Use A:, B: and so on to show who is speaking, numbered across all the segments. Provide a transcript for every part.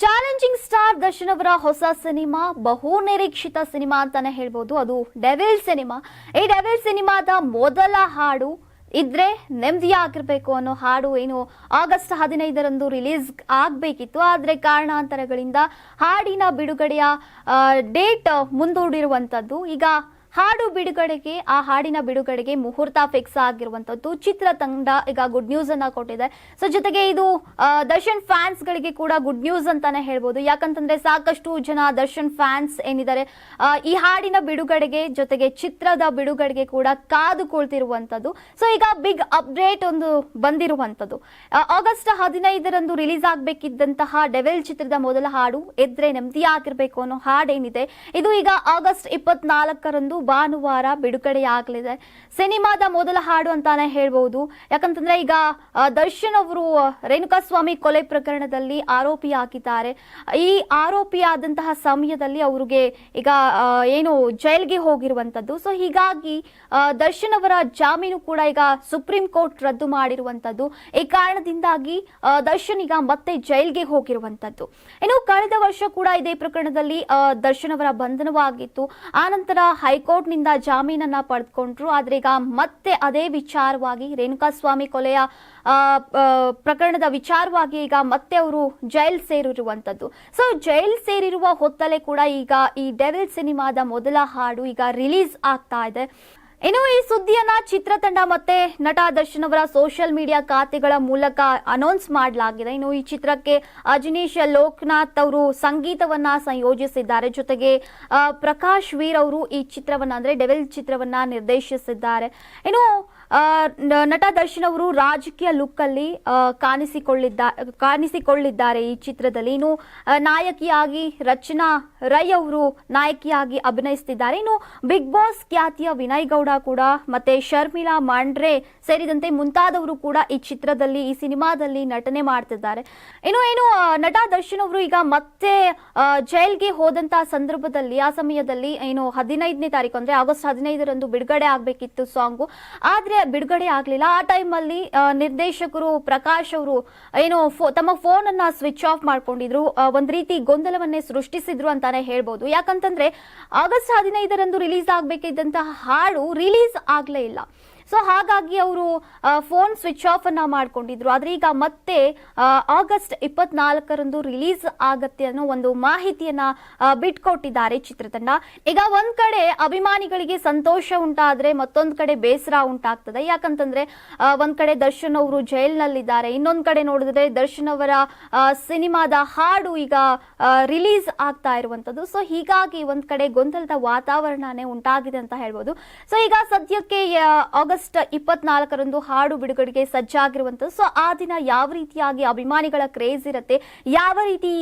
A: Challenging star Darshan ಅವರ ಹೊಸ cinema ಬಹು ನಿರೀಕ್ಷಿತ ಸಿನಿಮಾ ಅಂತಾನೆ ಹೇಳ್ಬೋದು. ಅದು ಡೆವಿಲ್ ಸಿನಿಮಾ. ಈ ಡೆವಿಲ್ ಸಿನಿಮಾದ ಮೊದಲ ಹಾಡು ಇದ್ರೆ ನೆಮ್ಮದಿಯಾಗಿರ್ಬೇಕು ಅನ್ನೋ ಹಾಡು ಏನು ಆಗಸ್ಟ್ 15ರಂದು ರಿಲೀಸ್ ಆಗಬೇಕಿತ್ತು. ಆದ್ರೆ ಕಾರಣಾಂತರಗಳಿಂದ ಹಾಡಿನ ಬಿಡುಗಡೆಯ ಡೇಟ್ ಮುಂದೂಡಿರುವಂತದ್ದು. ಈಗ ಆ ಹಾಡಿನ ಬಿಡುಗಡೆಗೆ ಮುಹೂರ್ತ ಫಿಕ್ಸ್ ಆಗಿರುವಂತದ್ದು ಚಿತ್ರತಂಡ ಈಗ ಗುಡ್ ನ್ಯೂಸ್ ಅನ್ನ ಕೊಟ್ಟಿದೆ. ಸೊ ಜೊತೆಗೆ ಇದು ದರ್ಶನ್ ಫ್ಯಾನ್ಸ್ ಗಳಿಗೆ ಕೂಡ ಗುಡ್ ನ್ಯೂಸ್ ಅಂತಾನೆ ಹೇಳ್ಬೋದು. ಯಾಕಂತಂದ್ರೆ ಸಾಕಷ್ಟು ಜನ ದರ್ಶನ್ ಫ್ಯಾನ್ಸ್ ಏನಿದ್ದಾರೆ ಈ ಹಾಡಿನ ಬಿಡುಗಡೆಗೆ ಜೊತೆಗೆ ಚಿತ್ರದ ಬಿಡುಗಡೆಗೆ ಕೂಡ ಕಾದುಕೊಳ್ತಿರುವಂತದ್ದು. ಸೊ ಈಗ ಬಿಗ್ ಅಪ್ಡೇಟ್ ಒಂದು ಬಂದಿರುವಂತದ್ದು. ಆಗಸ್ಟ್ 15ರಂದು ರಿಲೀಸ್ ಆಗಬೇಕಿದ್ದಂತಹ ಡೆವಿಲ್ ಚಿತ್ರದ ಮೊದಲ ಹಾಡು ಎದ್ರೆ ನೆಮ್ಮದಿಯಾಗಿರ್ಬೇಕು ಅನ್ನೋ ಹಾಡೇನಿದೆ ಇದು ಈಗ ಆಗಸ್ಟ್ 24ರಂದು ಭಾನುವಾರ ಬಿಡುಗಡೆಯಾಗಲಿದೆ. ಸಿನಿಮಾದ ಮೊದಲ ಹಾಡು ಅಂತಾನೆ ಹೇಳ್ಬಹುದು. ಯಾಕಂತಂದ್ರೆ ಈಗ ದರ್ಶನ್ ಅವರು ರೇಣುಕಾಸ್ವಾಮಿ ಕೊಲೆ ಪ್ರಕರಣದಲ್ಲಿ ಆರೋಪಿಯಾಗಿದ್ದಾರೆ. ಈ ಆರೋಪಿಯಾದಂತಹ ಸಮಯದಲ್ಲಿ ಅವ್ರಿಗೆ ಈಗ ಏನು ಜೈಲ್ಗೆ ಹೋಗಿರುವಂತದ್ದು. ಸೊ ಹೀಗಾಗಿ ದರ್ಶನ್ ಅವರ ಜಾಮೀನು ಕೂಡ ಈಗ ಸುಪ್ರೀಂ ಕೋರ್ಟ್ ರದ್ದು ಮಾಡಿರುವಂತದ್ದು. ಈ ಕಾರಣದಿಂದಾಗಿ ದರ್ಶನ್ ಈಗ ಮತ್ತೆ ಜೈಲ್ಗೆ ಹೋಗಿರುವಂತದ್ದು. ಇನ್ನು ಕಳೆದ ವರ್ಷ ಕೂಡ ಇದೇ ಪ್ರಕರಣದಲ್ಲಿ ದರ್ಶನ್ ಅವರ ಬಂಧನವಾಗಿತ್ತು. ಆನಂತರ ಹೈಕೋರ್ಟ್ ನಿಂದ ಜಾಮೀನನ್ನ ಪಡೆದುಕೊಂಡ್ರು. ಆದ್ರೆ ಈಗ ಮತ್ತೆ ಅದೇ ವಿಚಾರವಾಗಿ ರೇಣುಕಾಸ್ವಾಮಿ ಕೊಲೆಯ ಪ್ರಕರಣದ ವಿಚಾರವಾಗಿ ಈಗ ಮತ್ತೆ ಅವರು ಜೈಲ್ ಸೇರಿರುವಂತದ್ದು. ಸೊ ಜೈಲ್ ಸೇರಿರುವ ಹೊತ್ತಲ್ಲೇ ಕೂಡ ಈಗ ಈ ಡೆವಿಲ್ ಸಿನಿಮಾದ ಮೊದಲ ಹಾಡು ಈಗ ರಿಲೀಸ್ ಆಗ್ತಾ ಇದೆ. ಇನ್ನು ಈ ಸುದ್ದಿಯನ್ನ ಚಿತ್ರತಂಡ ಮತ್ತೆ ನಟ ದರ್ಶನ್ ಅವರ ಸೋಷಿಯಲ್ ಮೀಡಿಯಾ ಖಾತೆಗಳ ಮೂಲಕ ಅನೌನ್ಸ್ ಮಾಡಲಾಗಿದೆ. ಇನ್ನು ಈ ಚಿತ್ರಕ್ಕೆ ಅಜನೀಶ್ ಲೋಕನಾಥ್ ಅವರು ಸಂಗೀತವನ್ನ ಸಂಯೋಜಿಸಿದ್ದಾರೆ. ಜೊತೆಗೆ ಪ್ರಕಾಶ್ ವೀರ್ ಅವರು ಈ ಚಿತ್ರವನ್ನ ಅಂದ್ರೆ ಡೆವಿಲ್ ಚಿತ್ರವನ್ನ ನಿರ್ದೇಶಿಸಿದ್ದಾರೆ. ಇನ್ನು ನಟ ದರ್ಶನ್ ಅವರು ರಾಜಕೀಯ ಲುಕ್ ಅಲ್ಲಿ ಕಾಣಿಸಿಕೊಳ್ಳಿದ್ದಾರೆ ಈ ಚಿತ್ರದಲ್ಲಿ. ಇನ್ನು ನಾಯಕಿಯಾಗಿ ರಚನಾ ರೈ ಅವರು ನಾಯಕಿಯಾಗಿ ಅಭಿನಯಿಸುತ್ತಿದ್ದಾರೆ. ಇನ್ನು ಬಿಗ್ ಬಾಸ್ ಖ್ಯಾತಿಯ ವಿನಯ್ ಗೌಡ ಕೂಡ ಮತ್ತೆ ಶರ್ಮಿಳಾ ಮಾಂಡ್ರೆ ಸೇರಿದಂತೆ ಮುಂತಾದವರು ಕೂಡ ಈ ಚಿತ್ರದಲ್ಲಿ ಈ ಸಿನಿಮಾದಲ್ಲಿ ನಟನೆ ಮಾಡ್ತಿದ್ದಾರೆ. ಏನು ನಟ ದರ್ಶನ್ ಅವರು ಈಗ ಮತ್ತೆ ಜೈಲ್ಗೆ ಹೋದಂತಹ ಸಂದರ್ಭದಲ್ಲಿ ಆ ಸಮಯದಲ್ಲಿ ಏನು 15ನೇ ತಾರೀಕು ಅಂದ್ರೆ ಆಗಸ್ಟ್ 15ರಂದು ಬಿಡುಗಡೆ ಆಗ್ಬೇಕಿತ್ತು ಸಾಂಗು. ಆದ್ರೆ ಬಿಡುಗಡೆ ಆಗ್ಲಿಲ್ಲ. ಆ ಟೈಮ್ ಅಲ್ಲಿ ನಿರ್ದೇಶಕರು ಪ್ರಕಾಶ್ ಅವರು ಏನು ತಮ್ಮ ಫೋನ್ ಅನ್ನ ಸ್ವಿಚ್ ಆಫ್ ಮಾಡ್ಕೊಂಡಿದ್ರು. ಒಂದ್ ರೀತಿ ಗೊಂದಲವನ್ನೇ ಸೃಷ್ಟಿಸಿದ್ರು ಅಂತಾನೆ ಹೇಳ್ಬೋದು. ಯಾಕಂತಂದ್ರೆ ಆಗಸ್ಟ್ 15ರಂದು ರಿಲೀಸ್ ಆಗ್ಬೇಕಿದ್ದಂತಹ ಹಾಡು ರಿಲೀಸ್ ಆಗ್ಲೇ ಇಲ್ಲ. ಸೊ ಹಾಗಾಗಿ ಅವರು ಫೋನ್ ಸ್ವಿಚ್ ಆಫ್ ಅನ್ನ ಮಾಡ್ಕೊಂಡಿದ್ರು. ಆದ್ರೆ ಈಗ ಮತ್ತೆ ಆಗಸ್ಟ್ 24ರಂದು ರಿಲೀಸ್ ಆಗತ್ತೆ ಅನ್ನೋ ಒಂದು ಮಾಹಿತಿಯನ್ನ ಬಿಟ್ಕೊಟ್ಟಿದ್ದಾರೆ ಚಿತ್ರತಂಡ. ಈಗ ಒಂದ್ ಕಡೆ ಅಭಿಮಾನಿಗಳಿಗೆ ಸಂತೋಷ ಉಂಟಾದ್ರೆ ಮತ್ತೊಂದ್ ಕಡೆ ಬೇಸರ ಉಂಟಾಗ್ತದೆ. ಯಾಕಂತಂದ್ರೆ ಒಂದ್ ಕಡೆ ದರ್ಶನ್ ಅವರು ಜೈಲ್ನಲ್ಲಿದ್ದಾರೆ, ಇನ್ನೊಂದ್ ಕಡೆ ನೋಡಿದ್ರೆ ದರ್ಶನ್ ಅವರ ಸಿನಿಮಾದ ಹಾಡು ಈಗ ರಿಲೀಸ್ ಆಗ್ತಾ ಇರುವಂತದ್ದು. ಸೊ ಹೀಗಾಗಿ ಒಂದ್ ಕಡೆ ಗೊಂದಲದ ವಾತಾವರಣನೇ ಉಂಟಾಗಿದೆ ಅಂತ ಹೇಳ್ಬೋದು. ಸೊ ಈಗ ಸದ್ಯಕ್ಕೆ ಆಗಸ್ಟ್ 24ರಂದು ಹಾಡು ಬಿಡುಗಡೆಗೆ ಸಜ್ಜಾಗಿರುವಂತದ್ದು. ಸೊ ಆ ದಿನ ಯಾವ ರೀತಿಯಾಗಿ ಅಭಿಮಾನಿಗಳ ಕ್ರೇಜ್ ಇರುತ್ತೆ, ಯಾವ ರೀತಿ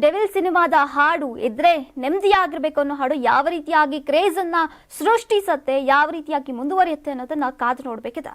A: ಡೆವಿಲ್ ಸಿನಿಮಾದ ಹಾಡು ಇದ್ರೆ ನೆಮ್ಮದಿಯಾಗಿರ್ಬೇಕು ಅನ್ನೋ ಹಾಡು ಯಾವ ರೀತಿಯಾಗಿ ಕ್ರೇಜ್ ಅನ್ನ ಸೃಷ್ಟಿಸತ್ತೆ, ಯಾವ ರೀತಿಯಾಗಿ ಮುಂದುವರಿಯುತ್ತೆ ಅನ್ನೋದನ್ನ ಕಾದು ನೋಡ್ಬೇಕಿದೆ.